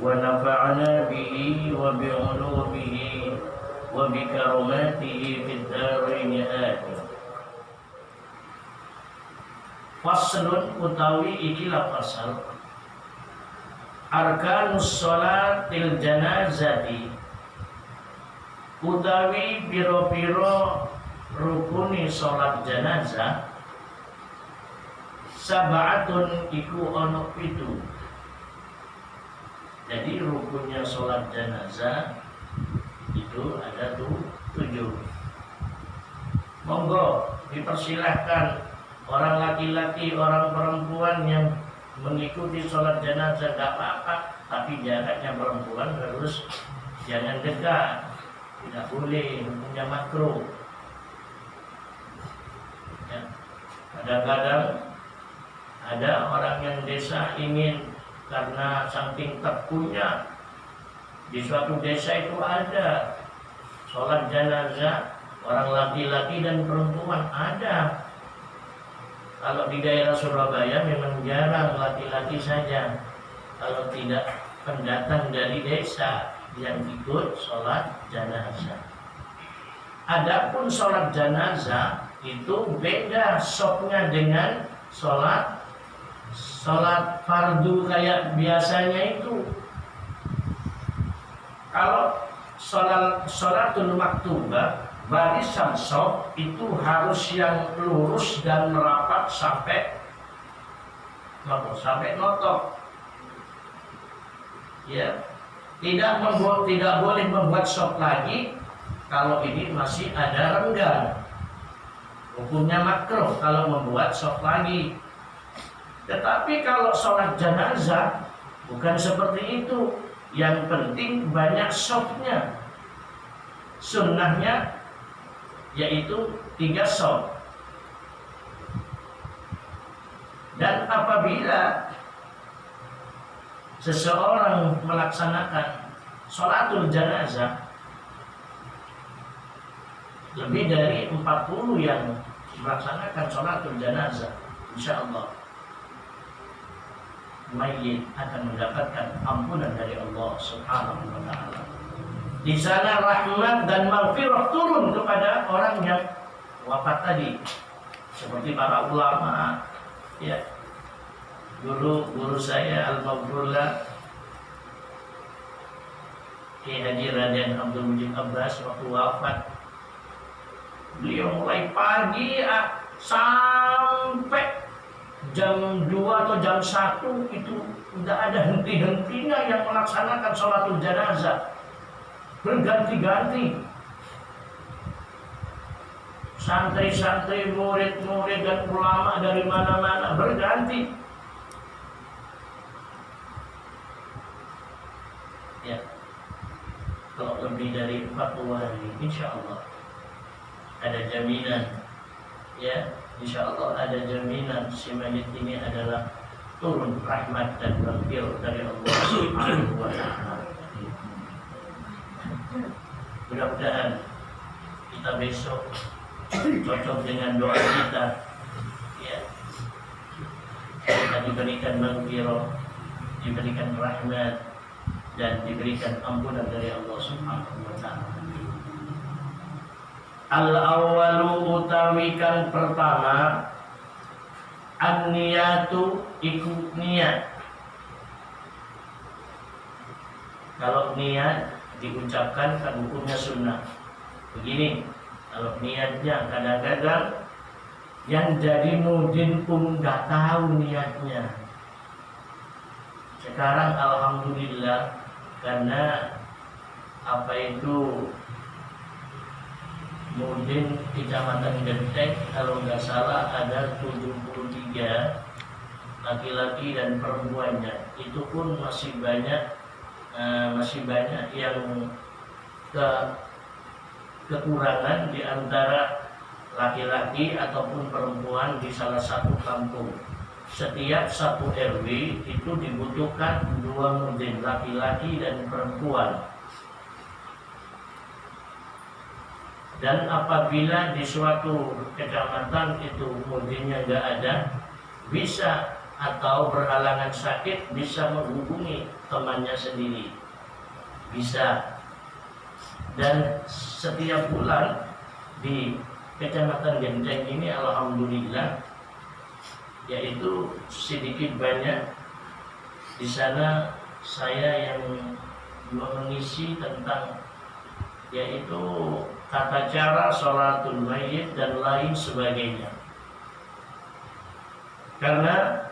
ونفعنا به وبعلومه وبكراماته في الدارين آمين. Faslun utawi ikilah fasal arkanus sholatil janazati utawi biro-biro rukuni sholat janazah sab'atun iku ono pitu. Jadi rukunnya sholat janazah itu ada 7. Monggo dipersilahkan orang laki-laki, orang perempuan yang mengikuti sholat jenazah gak apa-apa, tapi jaraknya perempuan harus jangan dekat, tidak boleh, hukumnya makruh. Ya. Kadang-kadang ada orang yang desa ingin karena saking tekunya di suatu desa itu ada sholat jenazah orang laki-laki dan perempuan ada. Kalau di daerah Surabaya memang jarang laki-laki saja. Kalau tidak pendatang dari desa yang ikut sholat jenazah. Adapun sholat jenazah itu beda sopnya dengan sholat fardu kayak biasanya itu. Kalau sholatul maktubah barisan shaf itu harus yang lurus dan merapat sampai notok. Ya, tidak boleh membuat shaf lagi kalau ini masih ada renggang. Hukumnya makruh kalau membuat shaf lagi. Tetapi kalau sholat jenazah bukan seperti itu. Yang penting banyak shafnya. Sunnahnya yaitu 3 shaf. Dan apabila seseorang melaksanakan sholatul janazah lebih dari 40 yang melaksanakan sholatul janazah, insyaallah mayit akan mendapatkan ampunan dari Allah Subhanahu wa taala. Di sana rahmat dan maghfirah turun kepada orang yang wafat tadi, seperti para ulama, ya. Guru saya Al-Maghfurlah Kiai Haji Raden Abdul Mujib Abbas waktu wafat, beliau mulai pagi sampai jam 2 atau jam 1 itu tidak ada henti-hentinya yang melaksanakan sholatul janazah. Berganti-ganti santri-santri, murid-murid dan ulama dari mana-mana berganti. Ya, kalau lebih dari 40 hari, insya Allah ada jaminan. Ya, insya Allah ada jaminan si mayit ini adalah turun rahmat dan maghfirah dari Allah Subhanahu wa taala. Mudah-mudahan kita besok cocok dengan doa kita, ya. Kita diberikan maghfirah, diberikan rahmat dan diberikan ampunan dari Allah Subhanahu wa taala. Al-awwalu utawi kang pertama an-niyatu iku niat. Kalau niat diucapkan kan hukumnya sunnah. Begini, kalau niatnya kadang-kadang yang jadi mudin pun nggak tahu niatnya. Sekarang alhamdulillah karena apa itu mudin Kecamatan Genteng kalau nggak salah ada 73 laki-laki dan perempuannya. Itu pun masih banyak yang kekurangan di antara laki-laki ataupun perempuan di salah satu kampung. Setiap satu RW itu dibutuhkan 2 mudin, laki-laki dan perempuan. Dan apabila di suatu kecamatan itu mudinnya nggak ada, bisa atau berhalangan sakit bisa menghubungi temannya sendiri, bisa. Dan setiap bulan di Kecamatan Gendeng ini alhamdulillah, yaitu sedikit banyak di sana saya yang mengisi tentang yaitu tata cara sholatul mayyit dan lain sebagainya. Karena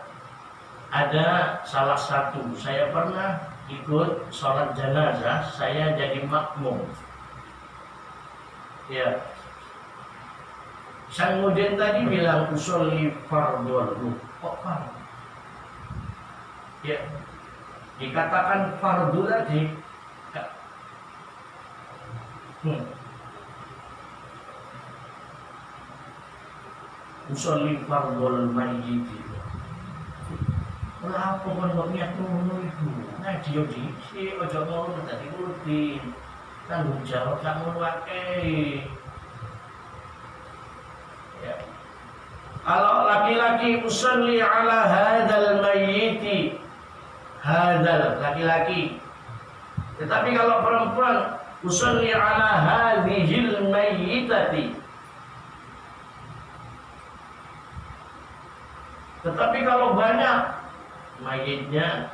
ada salah satu, saya pernah ikut sholat jenazah, saya jadi makmum. Ya, Sang Mudin tadi bilang usolli fardhu. Kok fardhu? Ya, dikatakan fardhu tadi. Usolli fardhul mayyit. Ora apa kon kok niat ngono iku. Nah dia diksi aja ngono dadi kudu tanggung jawab sak ngono wae. Ya. Kalau laki-laki usolli ala hadzal mayyiti, hadzal laki-laki. Tetapi kalau perempuan usolli ala hadzihil mayyitati. Tetapi kalau banyak mayitnya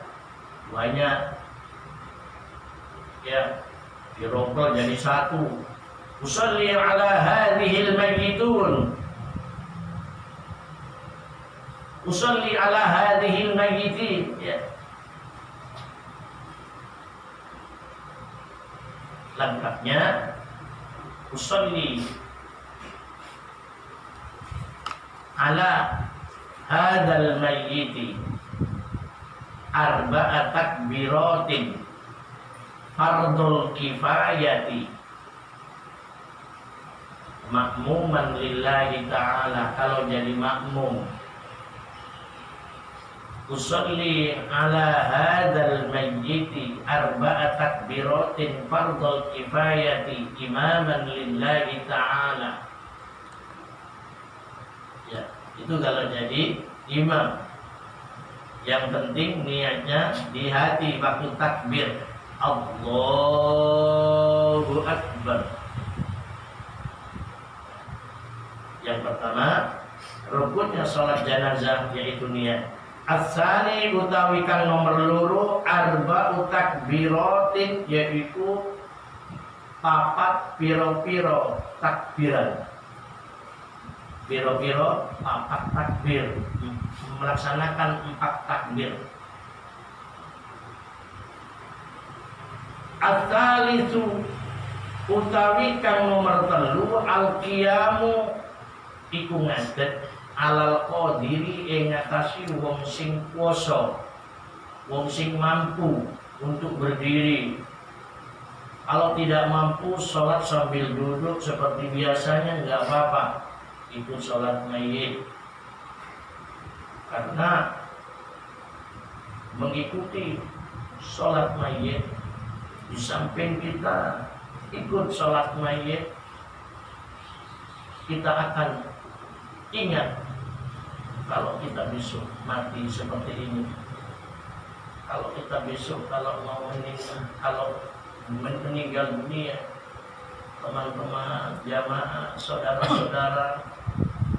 banyak, ya dirongkol jadi satu. Usolli ala hadhil mayyitun. Usolli ala hadhil mayyitin. Ya. Lengkapnya usolli ala hadzal mayyiti arba'at takbiratin fardul kifayati makmuman lillahi ta'ala. Kalau jadi makmum usolli ala hadzal mayyiti arba'at takbiratin fardul kifayati imaman lillahi ta'ala. Ya, itu kalau jadi imam. Yang penting niatnya di hati waktu takbir. Allahu Akbar. Yang pertama, rukunnya sholat jenazah yaitu niat. As-sani utawi kang nomor loro arba'u takbiratin yaitu papat piro-piro takbiran. Piro-piro papat takbir, melaksanakan 4 takbir. At-talitsu utawi kang nomor 3 al-qiyamu iku ngadeg alal qadiri ing ngatasi wong sing kuwasa, wong sing mampu untuk berdiri. Kalau tidak mampu sholat sambil duduk seperti biasanya enggak apa-apa. Itu sholat mayyit. Karena mengikuti sholat mayyit, di samping kita ikut sholat mayyit, kita akan ingat kalau kita besok mati seperti ini. Kalau kita besok kalau meninggal dunia, teman-teman jamaah, saudara-saudara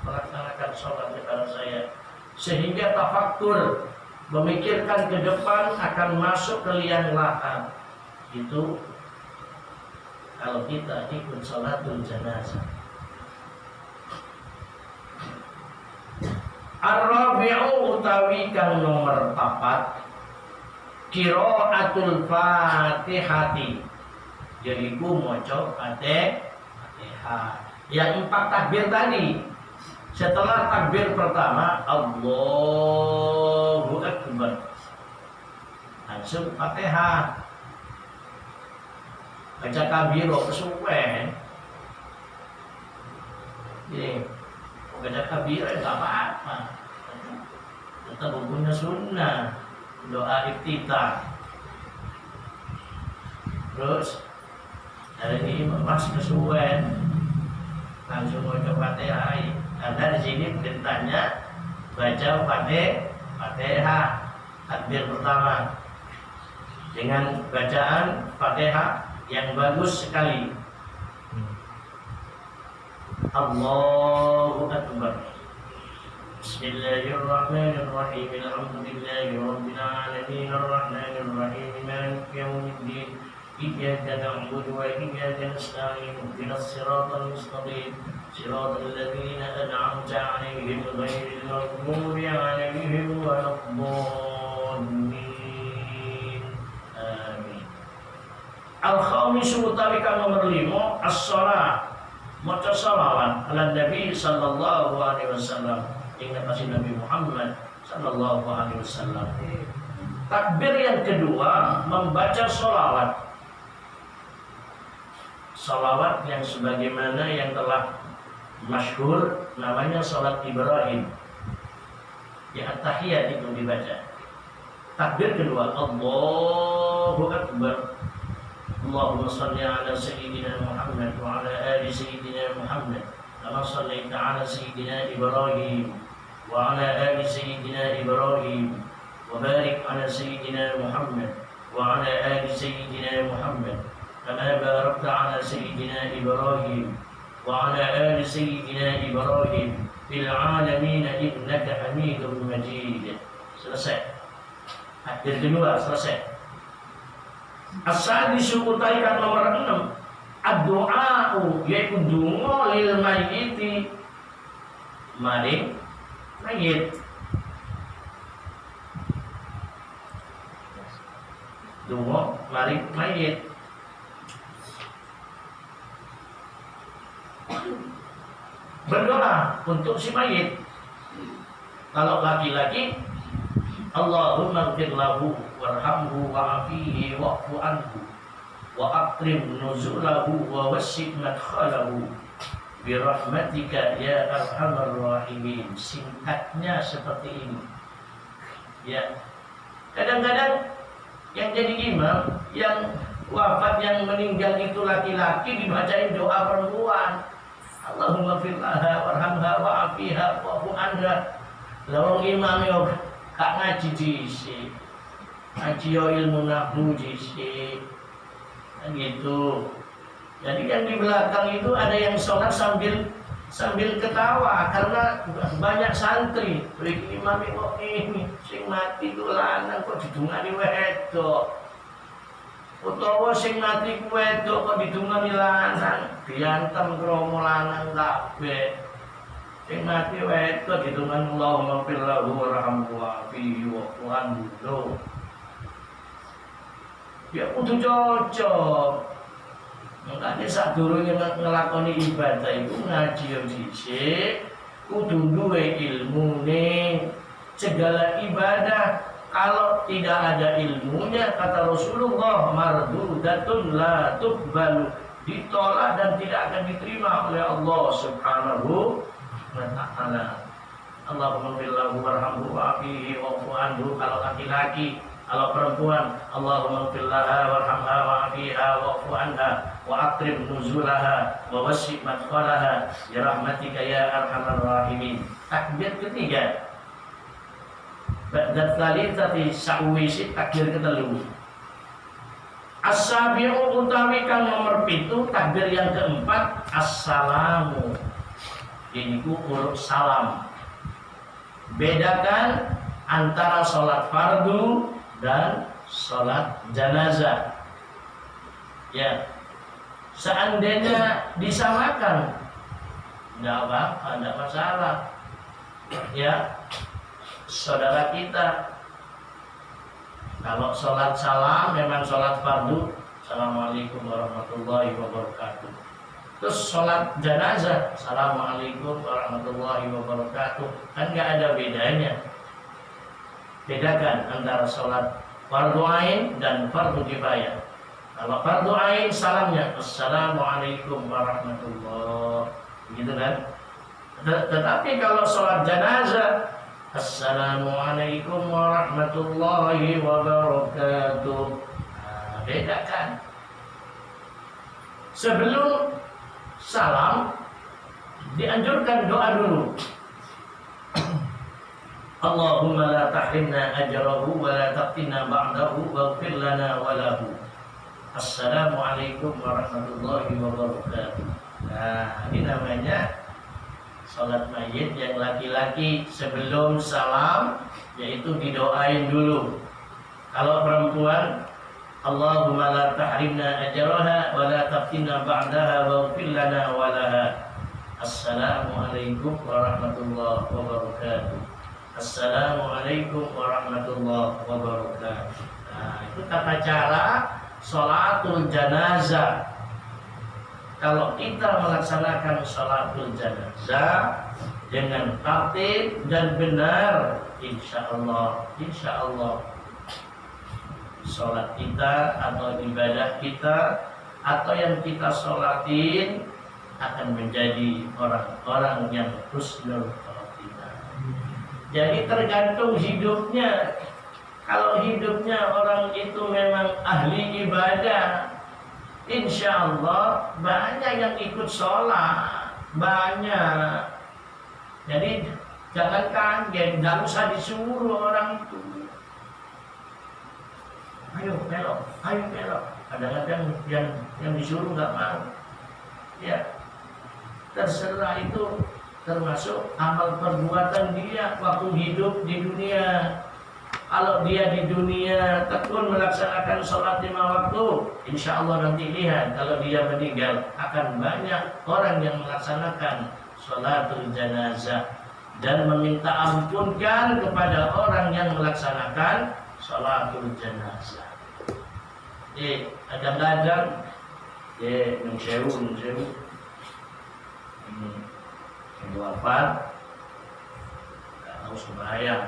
melaksanakan sholat kepada saya, sehingga tafakkur memikirkan ke depan akan masuk ke liang lahat. Itu kalau kita ikut sholatul janazah. Ar-rabi'u utawi kang nomor 4 qiraatul fatihati. Jadi ku maca Fatihah. Yang 4 takbir tadi. Setelah takbir pertama Allahu Akbar, langsung Fatihah. Baca kabiro kesuwen. Jadi baca kabiro enggak apa-apa. Tetap hukumnya sunnah. Doa iftitah. Terus hari ini pas kesuwen langsung baca Fatihah. Karena di sini perintahnya baca Fatihah takbir pertama dengan bacaan Fatihah yang bagus sekali. Allahu Akbar. Bismillahirrahmanirrahim. Alhamdulillahi rabbil alamin arrahmanir rahim maliki yaumiddin. Iyyaka na'budu wa iyyaka nasta'in. Ihdinas siratal mustaqim. Siratal ladzina an'amta 'alaihim ghairil maghdubi 'alaihim waladdallin. Amin. Al-khamisu utawi kang nomor 5 as-shalah. Maca shalawat ala Nabi sallallahu alaihi wasallam. Ingat kasih Nabi Muhammad sallallahu alaihi wasallam. Takbir yang kedua membaca sholawat. Sholawat yang sebagaimana yang telah masyhur namanya sholat Ibrahim. Ya at-tahiyat itu dibaca. Takbir kedua Allahu Akbar. Allahumma salli ala Sayyidina Muhammad wa ala ali Sayyidina Muhammad. Kama sallaita ala Sayyidina Ibrahim wa ala ali Sayyidina Ibrahim. وبارك على سيدنا محمد وعلى آل سيدنا محمد كما باركت على سيدنا إبراهيم وعلى آل سيدنا إبراهيم في العالمين إنك حميد مجيد. Selesai. Takbir kedua selesai. As-sadisu utai kang nomor 6 ad-du'a yaitu donga lil mayyiti maring mayit. Donga maring mayit. Berdoa untuk si mayit. Kalau laki-laki Allahumma ighfir lahu warhamhu wa'afihi wa'fu anhu wa akrim nuzulahu wa wasi' madkhalahu bi rahmatika ya arhamar rahimin. Singkatnya seperti ini. Ya. Kadang-kadang yang jadi imam, yang wafat, yang meninggal itu laki-laki dibacain doa perempuan. Allahumma ighfir laha warhamha wa'afiha wa'fu anha. Lawang imam yo kak ngaji dhisik. Ngaji yo ilmu nahwu dhisik. Kan gitu. Jadi yang di belakang itu ada yang sholat sambil ketawa karena banyak santri. Iki imam kok ini sing mati ku lanang kok didungani wedok. Utawa sing mati ku wedok kok didungani lanang, diantem kromo lanang kabeh. Sing mati wedok didungani Allahumma fir lahu warhamhu wa'afihi wa'fu anhu. Ya kudu cocok. Makanya sadurunge ngelakoni ibadah itu ngaji yo dhisik, kudu duwe ilmune. Segala ibadah kalau tidak ada ilmunya, kata Rasulullah, mardudatun la tuqbalu, ditolak dan tidak akan diterima oleh Allah Subhanahu wa ta'ala. Allahumma billahu warhamhu wa'afihi wa'fu anhu kalau laki-laki. Kalau perempuan, Allahumma ighfir laha warhamha wa'afiha wa'fu anha wa akrim nuzulaha wa wasi' madkhalaha bi rahmatika ya arhamar rahimin. Takbir ketiga. Ba'da tsalitsati sa'wisi takbir ketelu. As-sabi'u utawi kang nomor 7 takbir yang keempat assalamu. Ini ku huruf salam. Bedakan antara sholat fardu dan sholat jenazah. Ya, seandainya disamakan, tidak apa-apa, tidak masalah. Ya, saudara kita, kalau sholat salam memang sholat fardu, assalamualaikum warahmatullahi wabarakatuh. Terus sholat jenazah, assalamualaikum warahmatullahi wabarakatuh, kan nggak ada bedanya. Bedakan antara sholat fardu ain dan fardu kifayah. Kalau fardu ain salamnya assalamualaikum warahmatullahi, begitu kan? Tetapi kalau sholat jenazah assalamualaikum warahmatullahi wabarakatuh. Nah, bedakan. Sebelum salam dianjurkan doa dulu. Allahumma la tahrimna ajrahu wa la taqtina ba'dahu waghfir lana wa lahu. Assalamualaikum warahmatullahi wabarakatuh. Nah, ini namanya salat mayit yang laki-laki sebelum salam, yaitu didoain dulu. Kalau perempuan, Allahumma la tahrimna ajraha wa la taftina ba'daha waghfir lana wa laha. Assalamualaikum warahmatullahi wabarakatuh. Assalamualaikum warahmatullahi wabarakatuh. Nah, itu tata cara sholatul janazah. Kalau kita melaksanakan sholatul janazah dengan tertib dan benar, insya Allah sholat kita atau ibadah kita atau yang kita sholatin akan menjadi orang-orang yang husnul khotimah. Jadi tergantung hidupnya. Kalau hidupnya orang itu memang ahli ibadah, insya Allah banyak yang ikut sholat, banyak. Jadi jangan kaget, nggak usah disuruh orang itu. Ayo belok. Kadang-kadang yang disuruh nggak mau. Ya, terserah, itu termasuk amal perbuatan dia waktu hidup di dunia. Kalau dia di dunia tekun melaksanakan sholat 5 waktu, insya Allah nanti lihat kalau dia meninggal akan banyak orang yang melaksanakan sholatul janazah dan meminta ampunkan kepada orang yang melaksanakan sholatul janazah. Kadang-kadang nungsewu ini wafat nggak tahu sembahyang.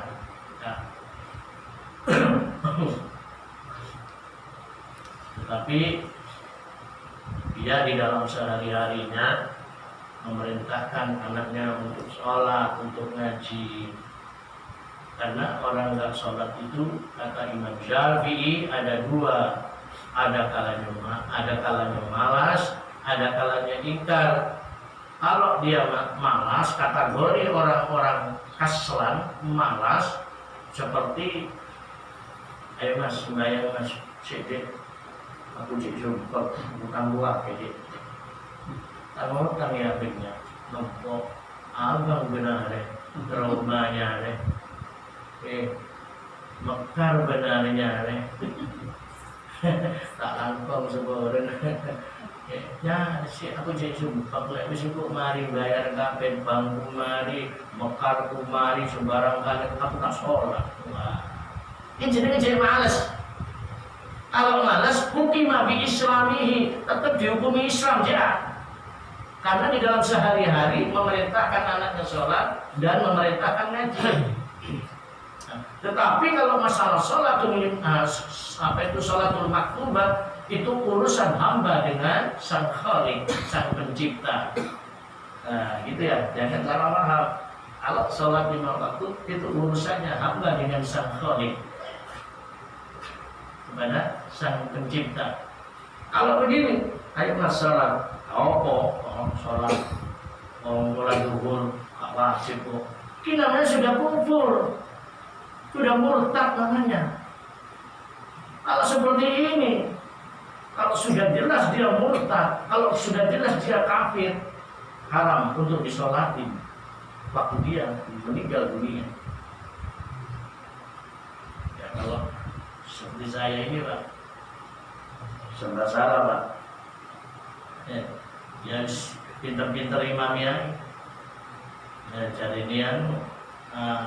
Tetapi dia di dalam sehari-harinya memerintahkan anaknya untuk sholat, untuk ngaji. Karena orang nggak sholat itu, kata Imam Syafi'i, ada dua. Ada kalanya malas, ada kalanya ingkar. Kalau dia malas, kategori orang-orang kaslan, malas, seperti ayo mas, sembahyang mas, sedek aku cek sumpah, bukan buah kayak tahu kami habisnya nopo abang benar deh, traumanya deh, mekar benarnya deh, tak langkong seboren. Ya, si aku cek sumpah, lek wis kok mari bayar kabeh bangku mari, mekar ku mari sembarang kali aku tak sholat. Wah. Ini jenenge males. Kalau males, hukima bi islamihi, tetap dihukumi Islam ya. Karena di dalam sehari-hari memerintahkan anaknya sholat dan memerintahkan ngaji. Tetapi kalau masalah sholatul sholatul maktubah, itu urusan hamba dengan sang Khalik, sang pencipta. Nah, gitu ya, jangan salah paham. Kalau sholat 5 waktu itu urusannya hamba dengan sang Khalik, kepada sang pencipta. Kalau begini, ayo mas sholat, sholat, mulai duhur, wajib kok. Ini namanya sudah kufur, sudah murtad namanya. Kalau seperti ini, kalau sudah jelas dia murtad, kalau sudah jelas dia kafir, haram untuk disolatin waktu dia meninggal dunia. Ya, kalau seperti saya ini Pak, serba salah Pak. Ya, pinter-pinter imamnya, ya, jadi dia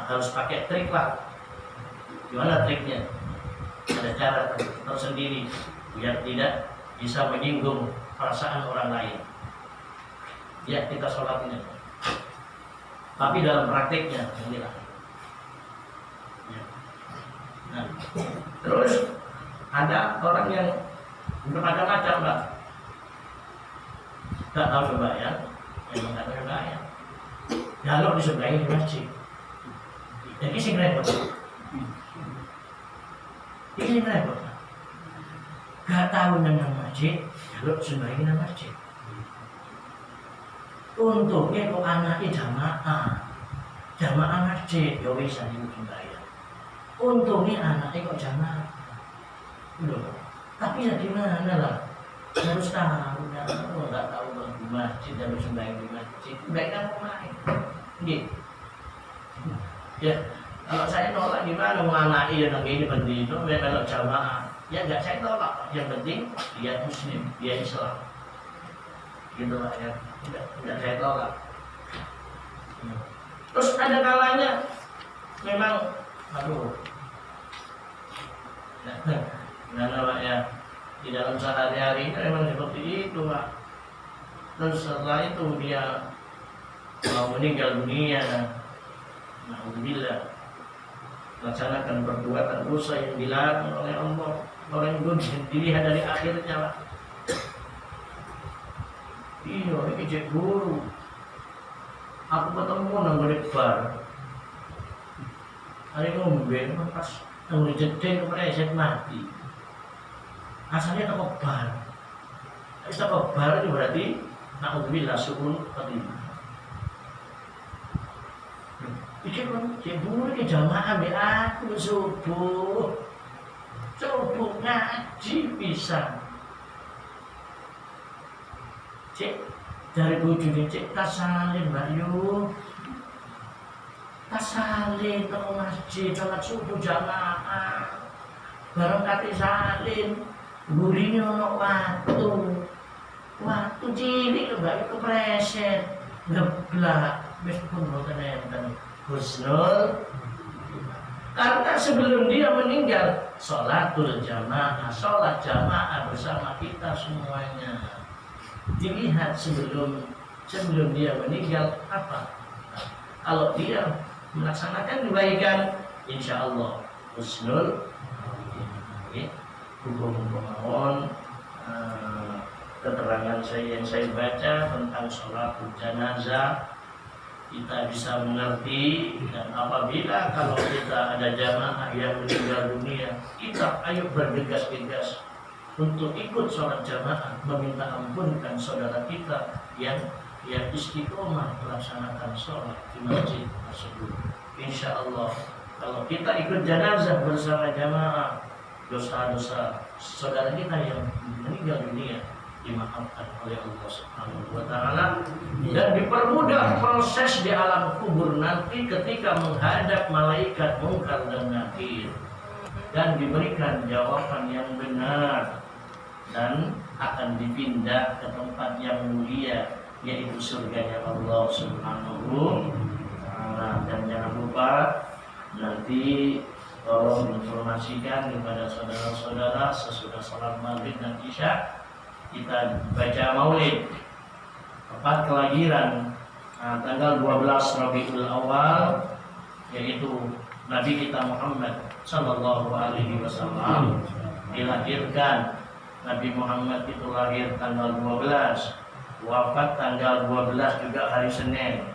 harus pakai trik Pak. Gimana triknya? Ada cara tersendiri biar tidak bisa menyinggung perasaan orang lain. Ya, kita sholatin. Tapi dalam praktiknya inilah. Ya. Nah, terus ada orang yang bermacam-macam Mbak, nggak tahu sembahyang, memang nggak tahu sembahyang. Kalau disembahyang di masjid, jadi sing repot. Ini repot. Nggak tahu nang masjid, kalau sembahyang nang masjid. Untungnya kok anaknya jamaah. jamaah masjid, ya wis sembahyang. Untungnya anaknya kok jamaah. Loh, tapi ya gimana lah? Harus tahu, nggak tahu di masjid, harus sembahyang di masjid. Baiknya mau main, gitu. Ya, kalau saya nolak gimana? Mau anaknya yang ini penting itu, kalau jamaah, ya nggak saya tolak. Yang penting dia Muslim, dia Islam. Gitu lah ya, tidak saya tolak. Terus ada kalanya memang, aduh, gimana Pak ya, di dalam sehari-hari memang seperti itu Pak. Terus setelah itu dia mau meninggal dunia, alhamdulillah, melaksanakan perbuatan dosa yang dilarang oleh Allah. Orang itu dilihat dari akhirnya Pak. Iya, ini cek guru. Aku ketemu nang bar. Hari ngombe pas nang jedeng kepleset mati. Asalnya toko bar. Wis toko bar itu berarti naudzubillah suul qadim. Iki kon cek guru ke jamaah be aku subuh. Subuh ngaji pisan. Cek dari bujune cek tasalin Mbak Yu. Tasalin teko masjid salat subuh jamaah. Bareng kate salin, gurine ono watu. Watu cilik Mbak Yu kepreset, ngeblak. Wis pun mboten enten. Husnul. Karena sebelum dia meninggal, sholatul jamaah, sholat jamaah bersama kita semuanya. Dilihat sebelum dia meninggal apa? Kalau dia melaksanakan kebaikan, insya Allah husnul. Hukum-hukum keterangan yang saya baca tentang sholat jenazah kita bisa mengerti, dan apabila kalau kita ada jamaah yang meninggal dunia, kita ayo bergegas-gegas untuk ikut sholat jamaah, meminta ampunkan saudara kita yang istiqomah melaksanakan sholat di masjid tersebut. Insya Allah kalau kita ikut jenazah bersama jamaah, dosa-dosa saudara kita yang meninggal dunia dimaafkan oleh Allah Subhanahu wa Ta'ala, dan dipermudah proses di alam kubur nanti ketika menghadap malaikat Munkar dan Nakir, dan diberikan jawaban yang benar, dan akan dipindah ke tempat yang mulia, yaitu surganya Allah Subhanahu wa Ta'ala. Dan jangan lupa nanti tolong informasikan kepada saudara-saudara sesudah salat maghrib dan isya kita baca maulid tepat kelahiran tanggal 12 Rabiul Awal, yaitu Nabi kita Muhammad Sallallahu Alaihi Wasallam dilahirkan. Nabi Muhammad itu lahir tanggal 12, wafat tanggal 12 juga hari Senin.